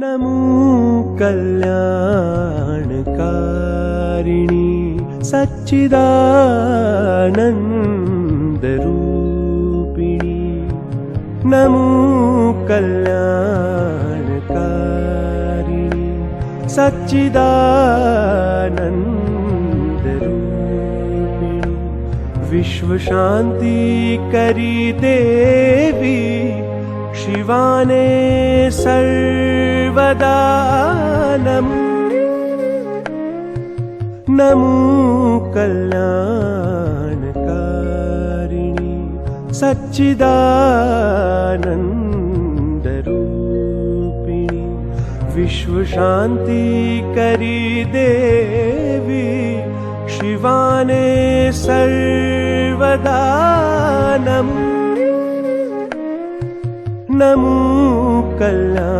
नमो कल्याणकारिणी सच्चिदानन्दरूपिणी नमो कल्याणकारिणी सच्चिदानन्दरूपिणी विश्वशान्तिकरी देवी शिवाने सर्वदा नमो कल्याणकारिणी सच्चिदानन्दरूपिणी विश्वशान्तिकरी देवी शिवाने सर्वदा नमो कल्याणकारिणी।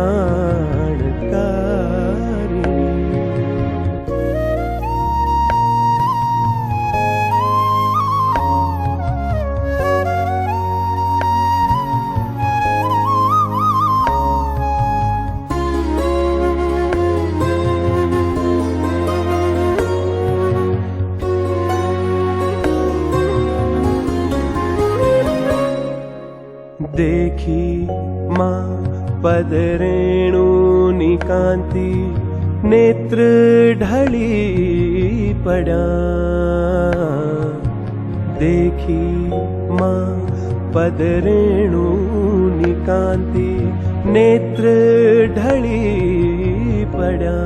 देखी मां पदरेणुनि कांति नेत्र ढली पड़ा देखी मां पदरेणुनि कांति नेत्र ढली पड़ा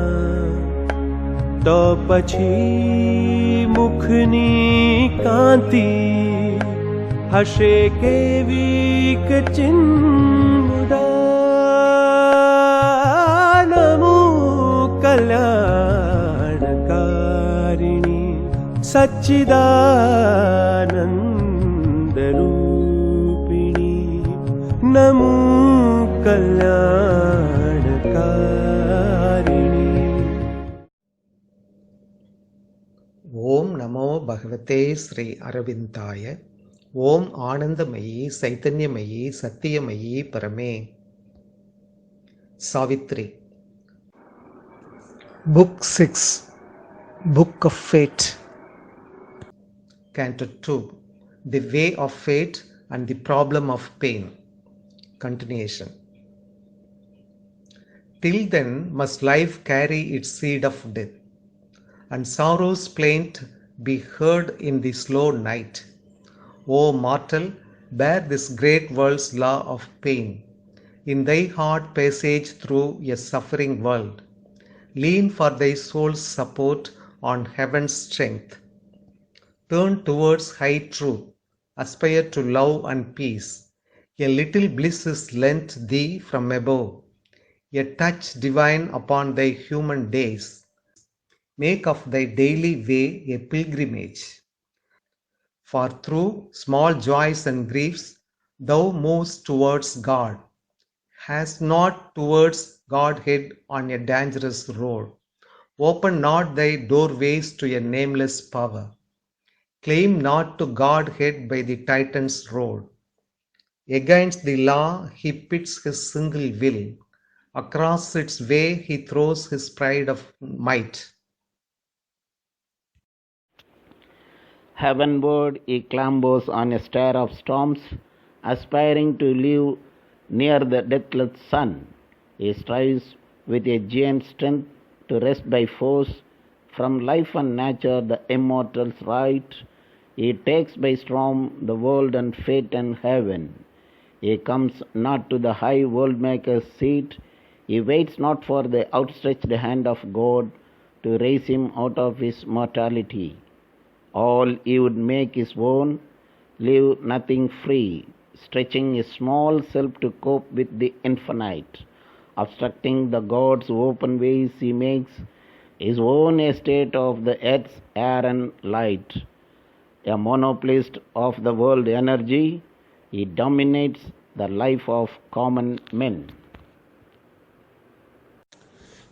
तो पछी मुखनी कांति हशे केवीक चिन्मुदा नमो कल्याणकारिणी सच्चिदानन्दरूपिणी नमो कल्याणकारिणी। ओम नमो भगवते श्री अरविन्दाय। ओम आनंदमयी चैतन्यमयी सत्यमयी परमे। Savitri. Book 6 Book of Fate. Canto 2 The Way of Fate and the Problem of Pain. Continuation. Till then must life carry its seed of death, and sorrow's plaint be heard in the slow night. O mortal, bear this great world's law of pain in thy hard passage through a suffering world. Lean for thy soul's support on heaven's strength. Turn towards high truth, aspire to love and peace. A little bliss is lent thee from above, a touch divine upon thy human days. Make of thy daily way a pilgrimage. For through small joys and griefs thou movest towards God. Haste not towards Godhead on a dangerous road. Open not thy doorways to a nameless power. Claim not to Godhead by the Titan's road. Against the law he pits his single will. Across its way he throws his pride of might. Heavenward he clambers on a stair of storms, aspiring to live near the deathless sun. He strives with a giant strength to wrest by force from life and nature the immortal's right. He takes by storm the world and fate and heaven. He comes not to the high world-maker's seat. He waits not for the outstretched hand of God to raise him out of his mortality. All he would make his own, leave nothing free, stretching his small self to cope with the infinite. Obstructing the God's open ways, he makes his own estate of the earth's air and light. A monopolist of the world energy, he dominates the life of common men.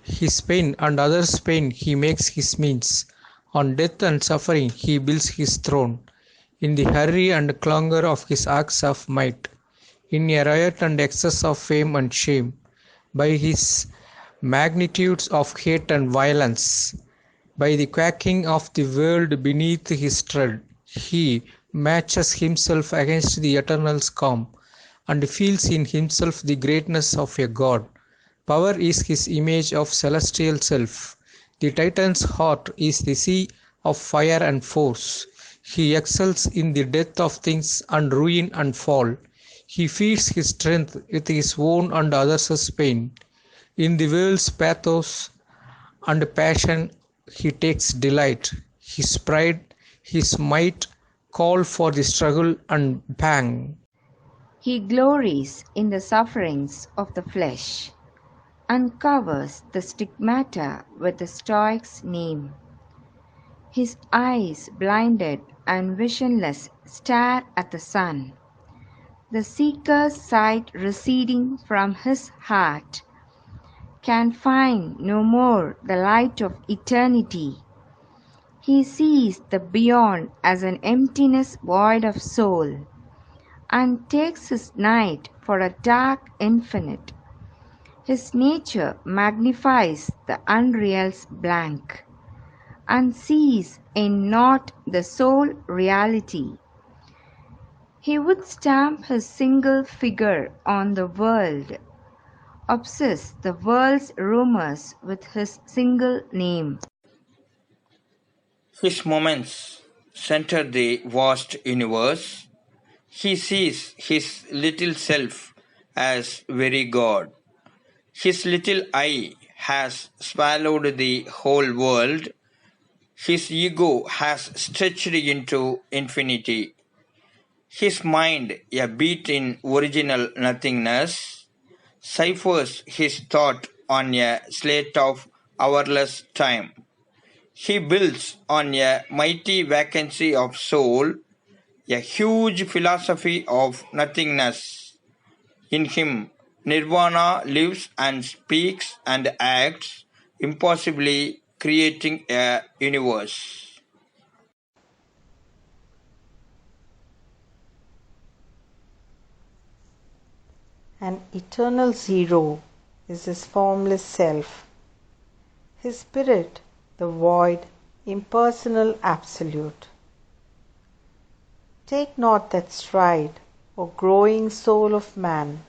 His pain and others' pain he makes his means. On death and suffering he builds his throne. In the hurry and clangor of his acts of might, in a riot and excess of fame and shame, by his magnitudes of hate and violence. By the quaking of the world beneath his tread, he matches himself against the eternal calm, and feels in himself the greatness of a god. Power is his image of celestial self. The Titan's heart is the sea of fire and force. He excels in the death of things and ruin and fall. He feeds his strength with his own and others' pain. In the world's pathos and passion he takes delight. His pride, his might call for the struggle and pang. He glories in the sufferings of the flesh, and covers the stigmata with the Stoic's name. His eyes, blinded and visionless, stare at the sun. The seeker's sight receding from his heart can find no more the light of eternity. He sees the beyond as an emptiness void of soul, and takes his night for a dark infinite. His nature magnifies the unreal's blank, and sees in naught the sole reality. He would stamp his single figure on the world, obsess the world's rumors with his single name. His moments center the vast universe. He sees his little self as very God. His little eye has swallowed the whole world. His ego has stretched into infinity. His mind, a beat in original nothingness, ciphers his thought on a slate of hourless time. He builds on a mighty vacancy of soul, a huge philosophy of nothingness. In him, Nirvana lives and speaks and acts, impossibly creating a universe. An eternal zero is his formless self. His spirit, the void, impersonal absolute. Take not that stride, O growing soul of man.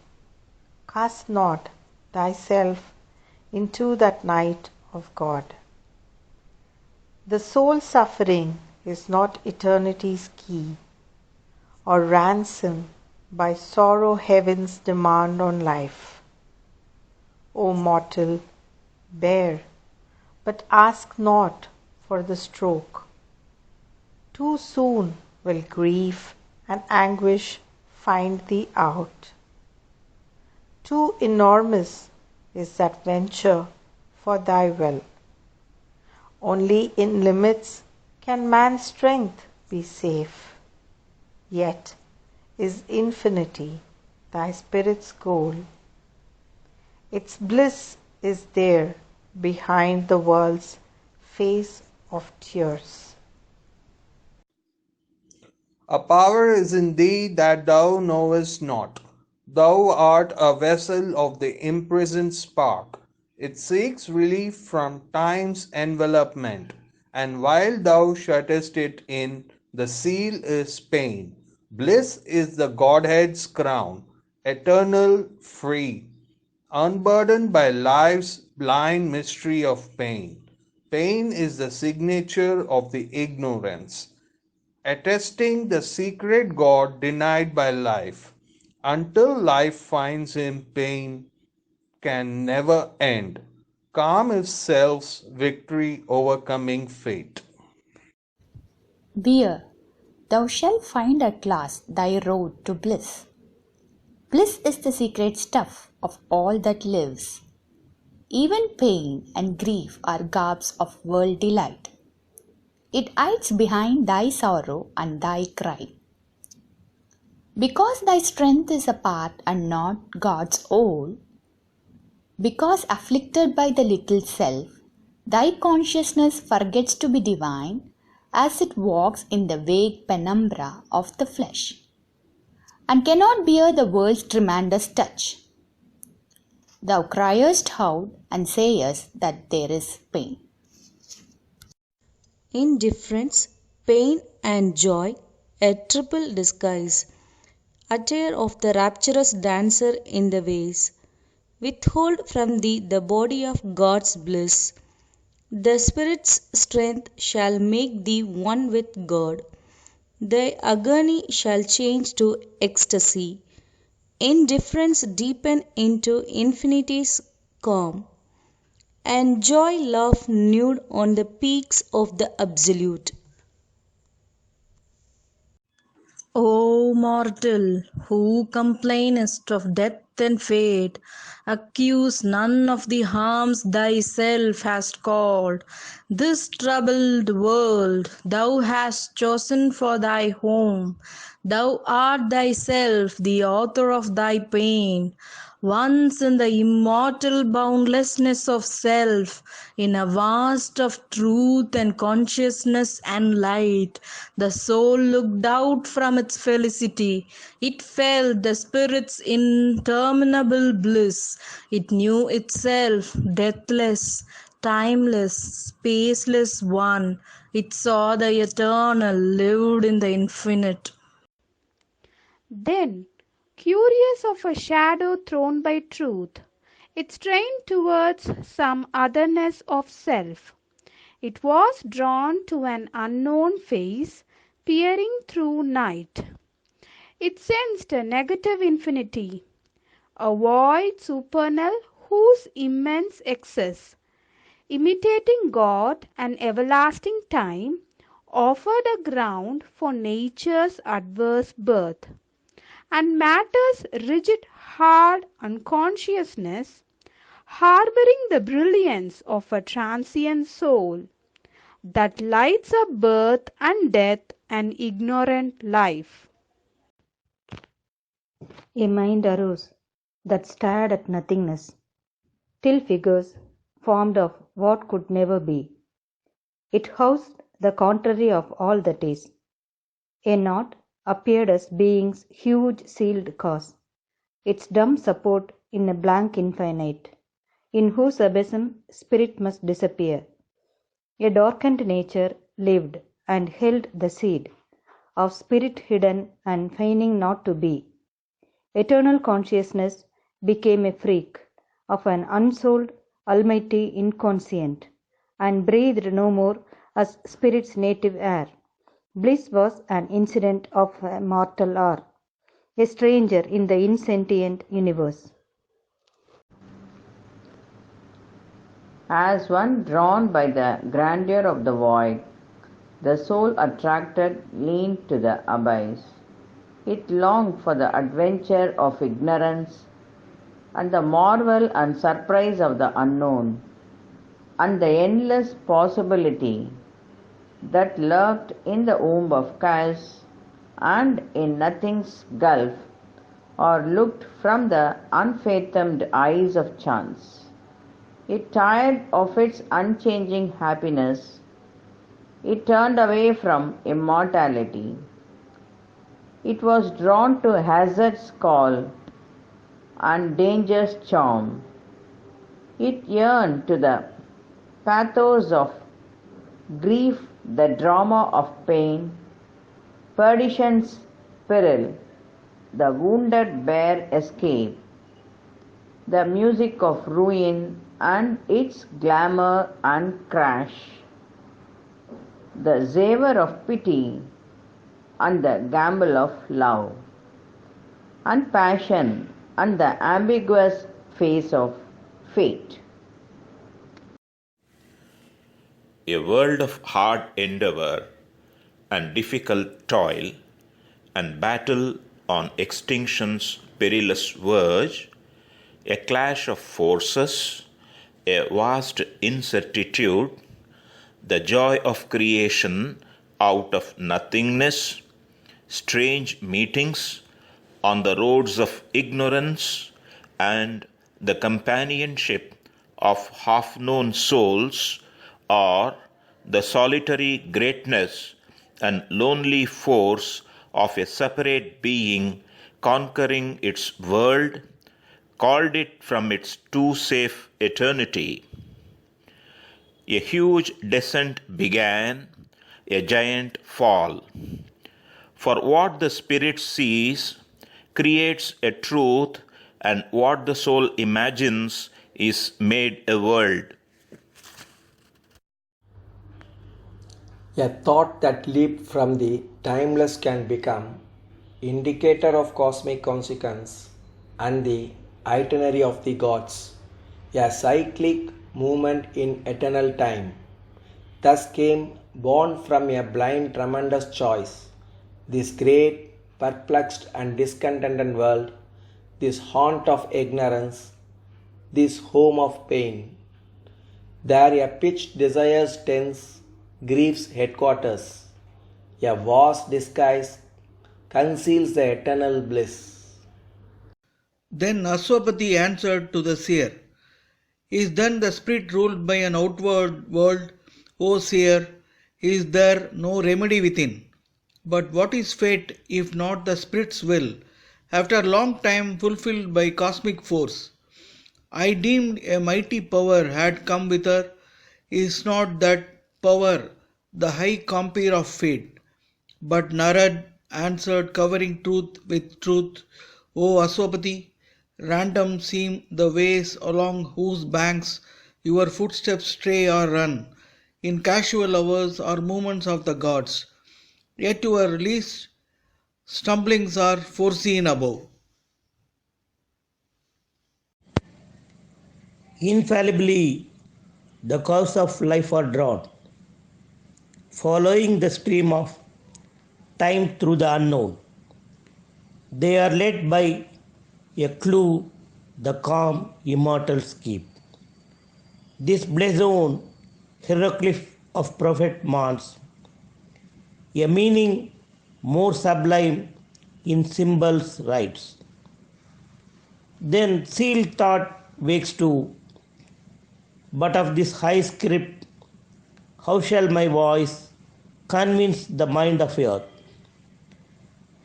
Cast not thyself into that night of God. The soul suffering is not eternity's key, or ransom by sorrow heaven's demand on life. O mortal, bear, but ask not for the stroke. Too soon will grief and anguish find thee out. Too enormous is that venture for thy will. Only in limits can man's strength be safe. Yet is infinity thy spirit's goal. Its bliss is there behind the world's face of tears. A power is in thee that thou knowest not. Thou art a vessel of the imprisoned spark. It seeks relief from time's envelopment, and while thou shuttest it in, the seal is pain. Bliss is the Godhead's crown, eternal, free, unburdened by life's blind mystery of pain. Pain is the signature of the ignorance, attesting the secret God denied by life. Until life finds him, pain can never end. Calm is self's victory overcoming fate. Dear, thou shalt find at last thy road to bliss. Bliss is the secret stuff of all that lives. Even pain and grief are garbs of world delight. It hides behind thy sorrow and thy cry. Because thy strength is a part and not God's whole, because afflicted by the little self, thy consciousness forgets to be divine as it walks in the vague penumbra of the flesh, and cannot bear the world's tremendous touch. Thou criest out and sayest that there is pain. Indifference, pain, and joy, a triple disguise. Attire of the rapturous dancer in the ways. Withhold from thee the body of God's bliss. The Spirit's strength shall make thee one with God. Thy agony shall change to ecstasy. Indifference deepen into infinity's calm, and joy laugh nude on the peaks of the Absolute. O mortal, who complainest of death and fate, accuse none of the harms thyself hast caused. This troubled world thou hast chosen for thy home. Thou art thyself the author of thy pain. Once in the immortal boundlessness of self, in a vast of truth and consciousness and light, the soul looked out from its felicity. It felt the Spirit's interminable bliss. It knew itself deathless, timeless, spaceless one. It saw the eternal, lived in the infinite. Then, curious of a shadow thrown by truth, it strained towards some otherness of self. It was drawn to an unknown face peering through night. It sensed a negative infinity, a void supernal whose immense excess, imitating God and everlasting time, offered a ground for nature's adverse birth. And matter's rigid, hard unconsciousness, harboring the brilliance of a transient soul, that lights up birth and death and ignorant life. A mind arose that stared at nothingness, till figures formed of what could never be. It housed the contrary of all that is. A knot appeared as being's huge sealed cause, its dumb support in a blank infinite, in whose abysm spirit must disappear. A darkened nature lived and held the seed of spirit hidden and feigning not to be. Eternal consciousness became a freak of an unsouled almighty inconscient, and breathed no more as spirit's native air. Bliss was an incident of a mortal hour, a stranger in the insentient universe. As one drawn by the grandeur of the void, the soul attracted leaned to the abyss. It longed for the adventure of ignorance and the marvel and surprise of the unknown, and the endless possibility that lurked in the womb of chaos and in nothing's gulf, or looked from the unfathomed eyes of chance. It tired of its unchanging happiness. It turned away from immortality. It was drawn to hazard's call and danger's charm. It yearned to the pathos of grief, the drama of pain, perdition's peril, the wounded bear escape, the music of ruin and its glamour and crash, the savor of pity and the gamble of love, and passion and the ambiguous face of fate. A world of hard endeavor and difficult toil and battle on extinction's perilous verge, a clash of forces, a vast incertitude, the joy of creation out of nothingness, strange meetings on the roads of ignorance, and the companionship of half-known souls, or the solitary greatness and lonely force of a separate being conquering its world, called it from its too safe eternity. A huge descent began, a giant fall. For what the spirit sees creates a truth, and what the soul imagines is made a world. A thought that leaped from the timeless can become indicator of cosmic consequence and the itinerary of the gods, a cyclic movement in eternal time. Thus came, born from a blind tremendous choice, this great, perplexed and discontented world, this haunt of ignorance, this home of pain. There a pitched desire's tents, grief's headquarters, a vast disguise conceals the eternal bliss. Then Aswapati answered to the seer, Is then the spirit ruled by an outward world, O seer? Is there no remedy within? But what is fate if not the spirit's will, after a long time fulfilled by cosmic force? I deemed a mighty power had come with her. Is not that power the high compeer of fate? But Narad answered, covering truth with truth, O Aswapati, random seem the ways along whose banks your footsteps stray or run, in casual hours or moments of the gods. Yet your least stumblings are foreseen above. Infallibly, the curves of life are drawn, following the stream of time through the unknown. They are led by a clue the calm immortals keep. This blazon hieroglyph of Prophet Mans, a meaning more sublime in symbols writes. Then sealed thought wakes too, but of this high script, how shall my voice convince the mind of earth?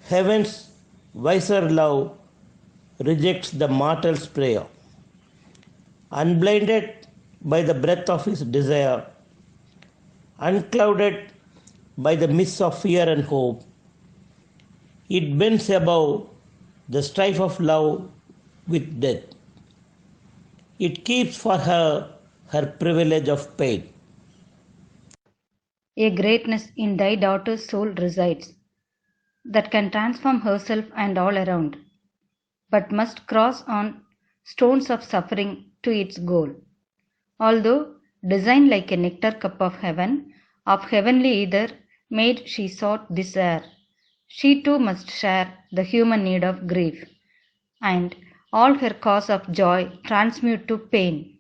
Heaven's wiser love rejects the mortal's prayer. Unblinded by the breath of his desire, unclouded by the mists of fear and hope, it bends above the strife of love with death. It keeps for her privilege of pain. A greatness in thy daughter's soul resides, that can transform herself and all around, but must cross on stones of suffering to its goal. Although designed like a nectar cup of heaven, of heavenly ether made she sought this air, she too must share the human need of grief, and all her cause of joy transmute to pain.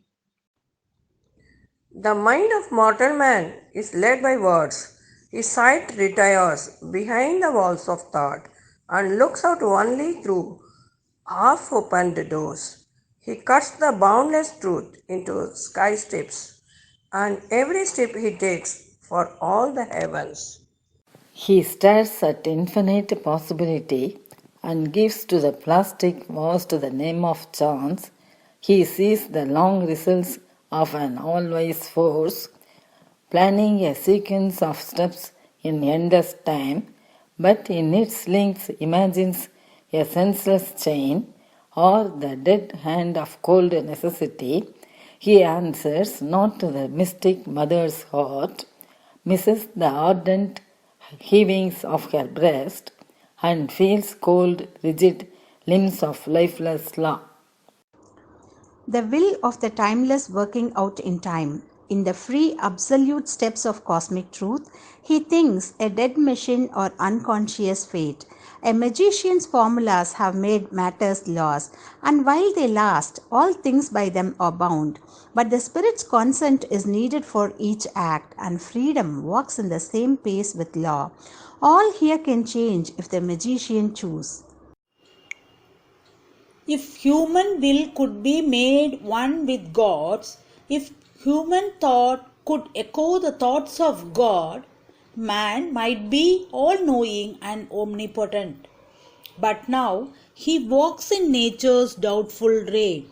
The mind of mortal man is led by words. His sight retires behind the walls of thought and looks out only through half-opened doors. He cuts the boundless truth into sky steps, and every step he takes for all the heavens. He stares at infinite possibility and gives to the plastic vast the name of chance. He sees the long results of an all-wise force, planning a sequence of steps in endless time, but in its links imagines a senseless chain or the dead hand of cold necessity. He answers not to the mystic mother's heart, misses the ardent heavings of her breast, and feels cold, rigid limbs of lifeless law. The will of the timeless working out in time, in the free absolute steps of cosmic truth, he thinks a dead machine or unconscious fate. A magician's formulas have made matters laws, and while they last, all things by them are bound. But the spirit's consent is needed for each act, and freedom walks in the same pace with law. All here can change if the magician choose. If human will could be made one with God's, if human thought could echo the thoughts of God, man might be all-knowing and omnipotent. but now he walks in nature's doubtful ray.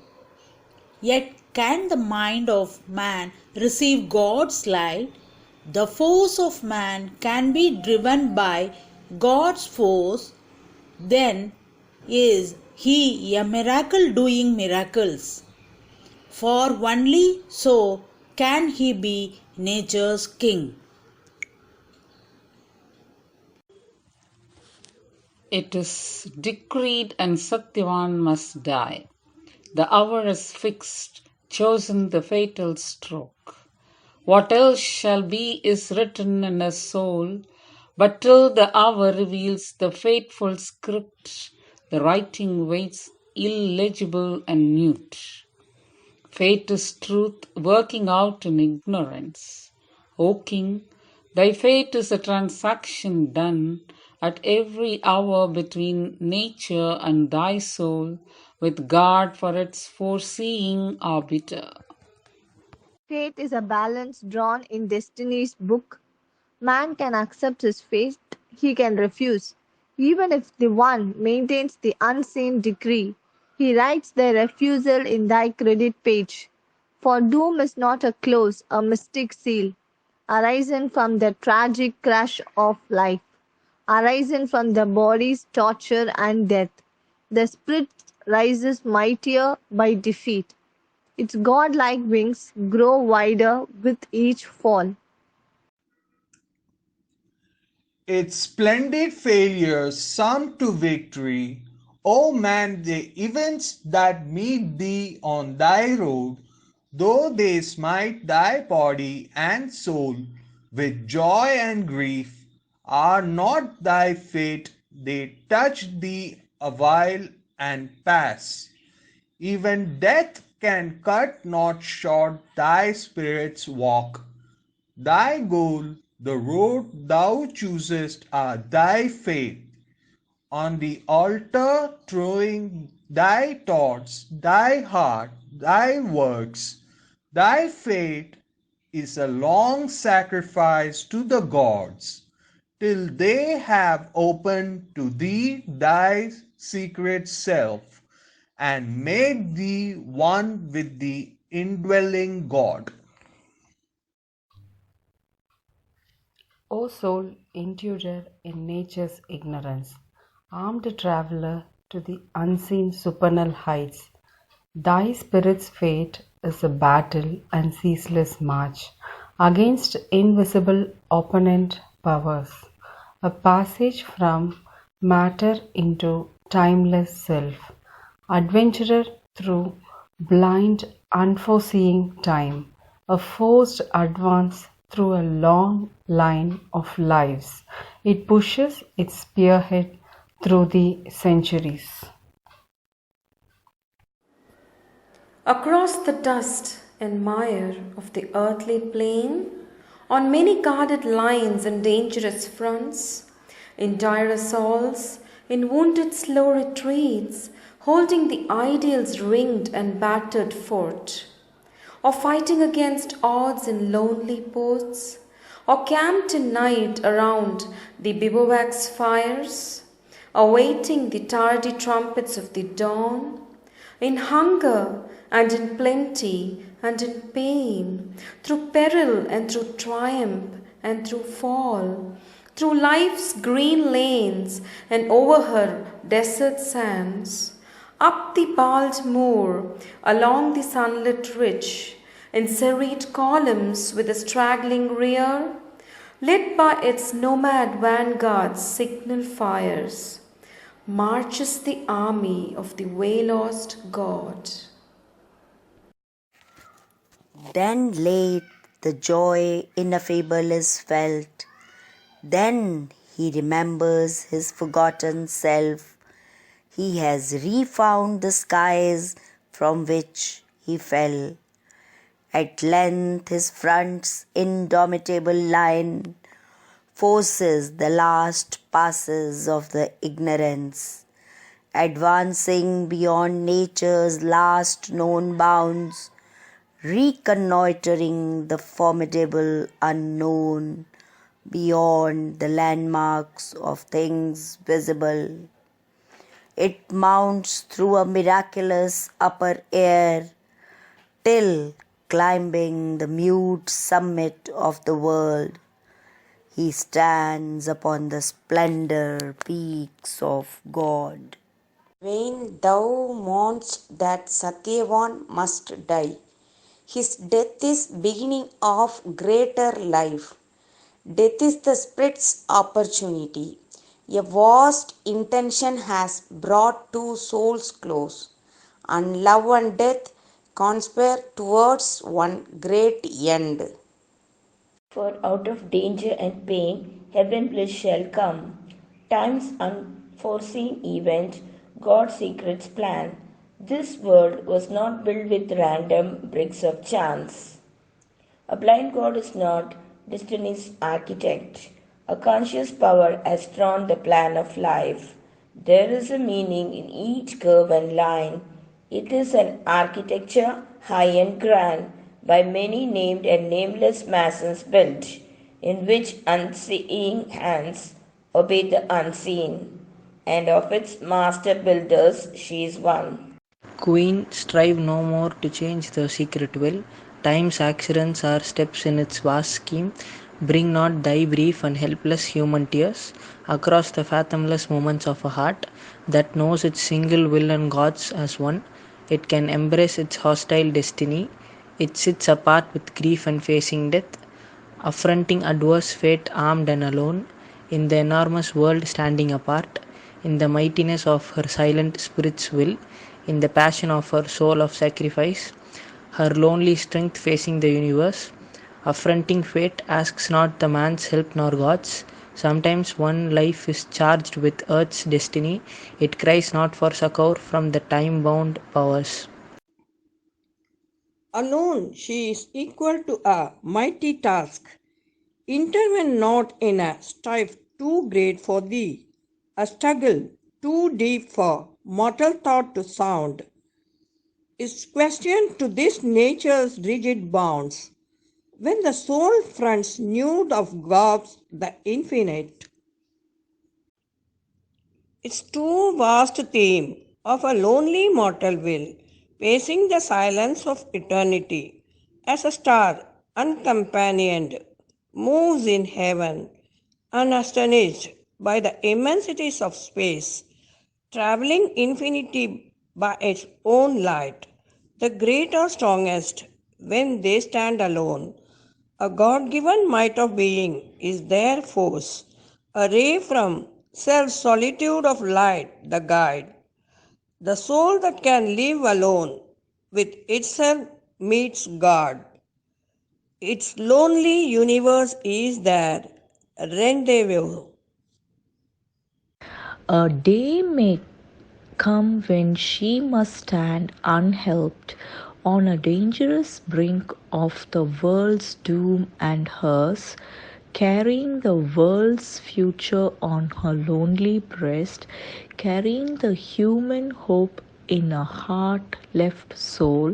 Yet can the mind of man receive God's light? The force of man can be driven by God's force, then is he a miracle doing miracles. For only so can he be nature's king. It is decreed and Satyavan must die. The hour is fixed, chosen the fatal stroke. What else shall be is written in his soul, but till the hour reveals the fateful script, the writing waits illegible and mute. Fate is truth working out in ignorance. O King, thy fate is a transaction done at every hour between nature and thy soul, with God for its foreseeing arbiter. Fate is a balance drawn in destiny's book. Man can accept his fate, he can refuse. Even if the one maintains the unseen decree, he writes the refusal in thy credit page. For doom is not a close, a mystic seal, arisen from the tragic crash of life, arisen from the body's torture and death. The spirit rises mightier by defeat. Its god-like wings grow wider with each fall. Its splendid failures sum to victory. O man, the events that meet thee on thy road, though they smite thy body and soul with joy and grief, are not thy fate, they touch thee awhile and pass. Even death can cut not short thy spirit's walk. Thy goal, the road thou choosest, are thy faith. On the altar throwing thy thoughts, thy heart, thy works, thy fate is a long sacrifice to the gods, till they have opened to thee thy secret self, and made thee one with the indwelling God. O soul, intruder in nature's ignorance, armed traveller to the unseen supernal heights, thy spirit's fate is a battle and ceaseless march against invisible opponent powers, a passage from matter into timeless self, adventurer through blind, unforeseeing time, a forced advance through a long line of lives. It pushes its spearhead through the centuries. Across the dust and mire of the earthly plain, on many guarded lines and dangerous fronts, in dire assaults, in wounded slow retreats, holding the ideal's ringed and battered fort, or fighting against odds in lonely posts, or camped in night around the bivouac's fires, awaiting the tardy trumpets of the dawn, in hunger and in plenty and in pain, through peril and through triumph and through fall, through life's green lanes and over her desert sands, up the bald moor, along the sunlit ridge, in serried columns with a straggling rear, lit by its nomad vanguard's signal fires, marches the army of the way-lost God. Then late the joy ineffable is felt. Then he remembers his forgotten self. He has refound the skies from which he fell. At length his front's indomitable line forces the last passes of the ignorance, advancing beyond nature's last known bounds, reconnoitering the formidable unknown beyond the landmarks of things visible. It mounts through a miraculous upper air, till, climbing the mute summit of the world, he stands upon the splendor peaks of God. Vain thou mournest that Satyavan must die. His death is beginning of greater life. Death is the spirit's opportunity. A vast intention has brought two souls close, and love and death conspire towards one great end. For out of danger and pain, heaven bliss shall come. Time's unforeseen event, God's secrets plan. This world was not built with random bricks of chance. A blind God is not destiny's architect. A conscious power has drawn the plan of life. There is a meaning in each curve and line. It is an architecture high and grand, by many named and nameless masons built, in which unseeing hands obey the unseen, and of its master builders she is one. Queen, strive no more to change the secret will. Time's accidents are steps in its vast scheme. Bring not thy brief and helpless human tears across the fathomless moments of a heart that knows its single will and God's as one. It can embrace its hostile destiny. It sits apart with grief and facing death, affronting adverse fate armed and alone, in the enormous world standing apart, in the mightiness of her silent spirit's will, in the passion of her soul of sacrifice, her lonely strength facing the universe. Affronting fate asks not the man's help nor God's. Sometimes one life is charged with earth's destiny. It cries not for succor from the time-bound powers. Alone she is equal to a mighty task. Intervene not in a strife too great for thee, a struggle too deep for mortal thought to sound. Is questioned to this nature's rigid bounds. When the soul fronts nude of garbs the infinite, its too vast theme of a lonely mortal will, pacing the silence of eternity, as a star uncompanioned moves in heaven, unastonished by the immensities of space, traveling infinity by its own light. The great are strongest when they stand alone. A God given might of being is their force, a ray from self solitude of light, the guide. The soul that can live alone with itself meets God. Its lonely universe is their rendezvous. A day may come when she must stand unhelped on a dangerous brink of the world's doom and hers, carrying the world's future on her lonely breast, carrying the human hope in a heart-left soul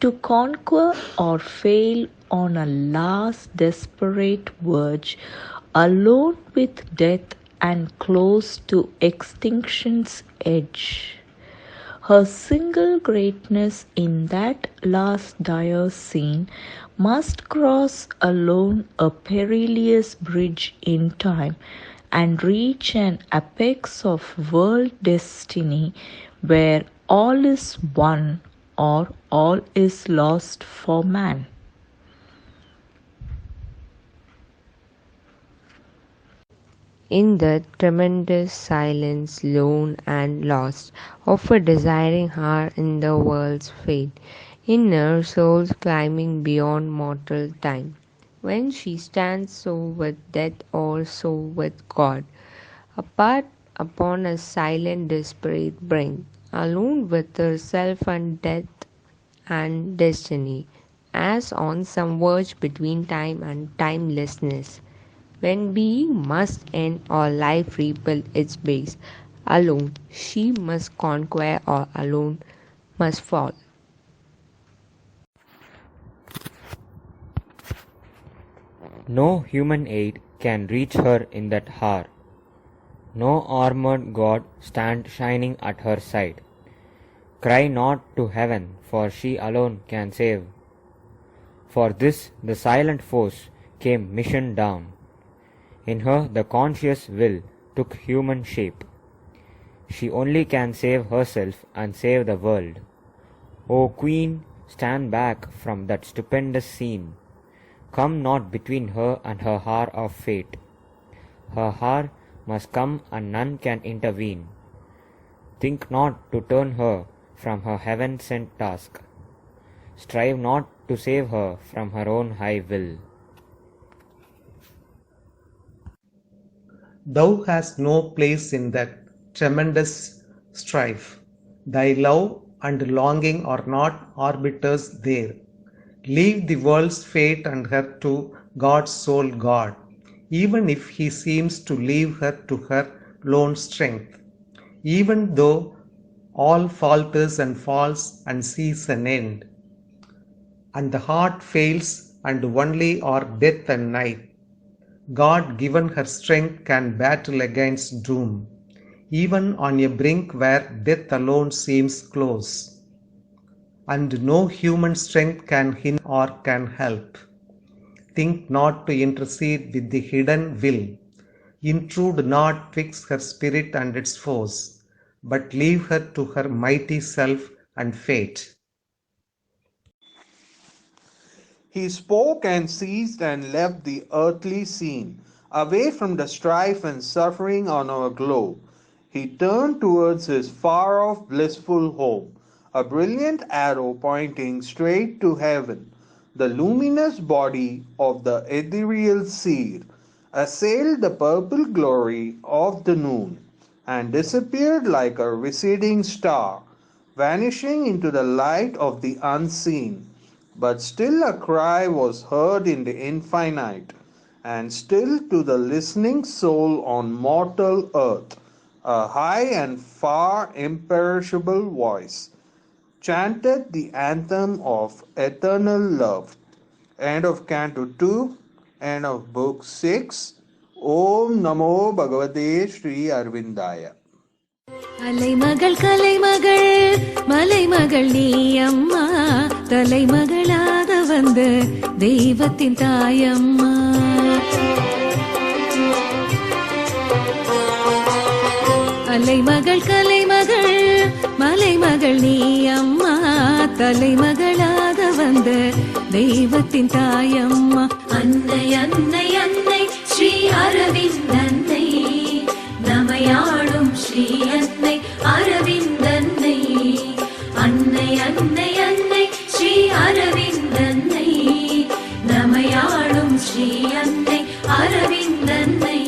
to conquer or fail on a last desperate verge, alone with death and close to extinction's edge. Her single greatness in that last dire scene must cross alone a perilous bridge in time and reach an apex of world destiny where all is won or all is lost for man. In the tremendous silence, lone and lost, of a desiring heart in the world's fate, inner souls climbing beyond mortal time, when she stands so with death or so with God, apart upon a silent desperate brink, alone with herself and death and destiny, as on some verge between time and timelessness, when being must end or life rebuild its base, alone she must conquer or alone must fall. No human aid can reach her in that hour. No armored god stand shining at her side. Cry not to heaven, for she alone can save. For this the silent force came mission down. In her the conscious will took human shape. She only can save herself and save the world. O Queen, stand back from that stupendous scene. Come not between her and her hour of fate. Her hour must come and none can intervene. Think not to turn her from her heaven-sent task. Strive not to save her from her own high will. Thou hast no place in that tremendous strife. Thy love and longing are not arbiters there. Leave the world's fate and her to God's sole God, even if he seems to leave her to her lone strength. Even though all falters and falls and sees an end, and the heart fails and only are death and night, God given her strength can battle against doom, even on a brink where death alone seems close. And no human strength can hinder or can help. Think not to intercede with the hidden will. Intrude not twixt her spirit and its foes, but leave her to her mighty self and fate. He spoke and ceased and left the earthly scene, away from the strife and suffering on our globe. He turned towards his far-off blissful home, a brilliant arrow pointing straight to heaven. The luminous body of the ethereal seer assailed the purple glory of the noon, and disappeared like a receding star, vanishing into the light of the unseen. But still a cry was heard in the infinite, and still to the listening soul on mortal earth, a high and far imperishable voice chanted the anthem of eternal love. End of Canto 2, end of Book 6. Om Namo Bhagavate Sri Arvindaya. Alaimagal Kalaimagal Malaimagal nee amma Talaimagalaga vanda Deivathin taayamma Alaimagal Kalaimagal Malaimagal nee amma Talaimagalaga vanda Deivathin taayamma Annai Annai Annai Sri Aravindannai Namayadum Sri Annai Aravindannai Annai Annai Annai Sri Aravindannai Namayadum Sri Annai Aravindannai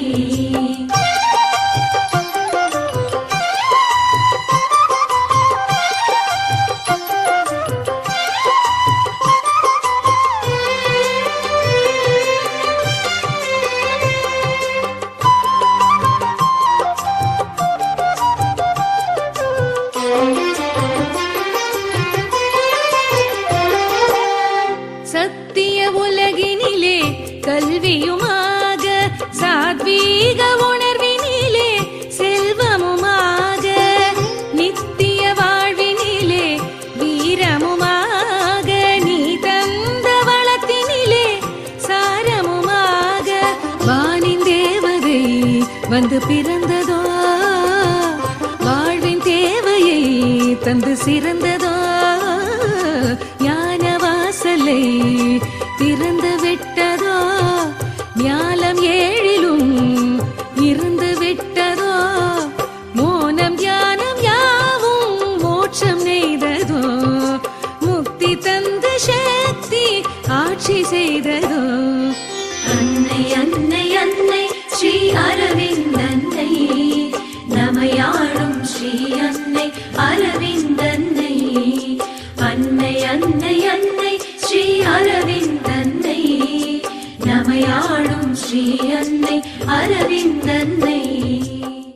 கல்வியுமாக சாத்வீக உணர்வினிலே செல்வமுமாக நித்திய வாழ்வினிலே வீரமுமாக நீ தந்த வளத்தினிலே சாரமுமாக வானின் தேவதை வந்து பிறந்ததோ வாழ்வின் தேவையை தந்து சிறந்ததோ ஞான வாசலை திறந்து விட்டதோ ஞாலம் ஏழிலும் இருந்து விட்டதோ மோனம் ஞானம் யாவும் மோட்சம் நெய்ததோ முக்தி தந்த சக்தி ஆட்சி செய்ததோ அன்னை அன்னை அன்னை ஸ்ரீ அரவிந்தன்னை நமையாடும் ஸ்ரீ அன்னை அரவிந்தன்னை அன்னை அன்னை அன்னை ஸ்ரீ அரவிந்தன்னை நமையாடும் ஸ்ரீ அன்னை அரவிந்தன்னை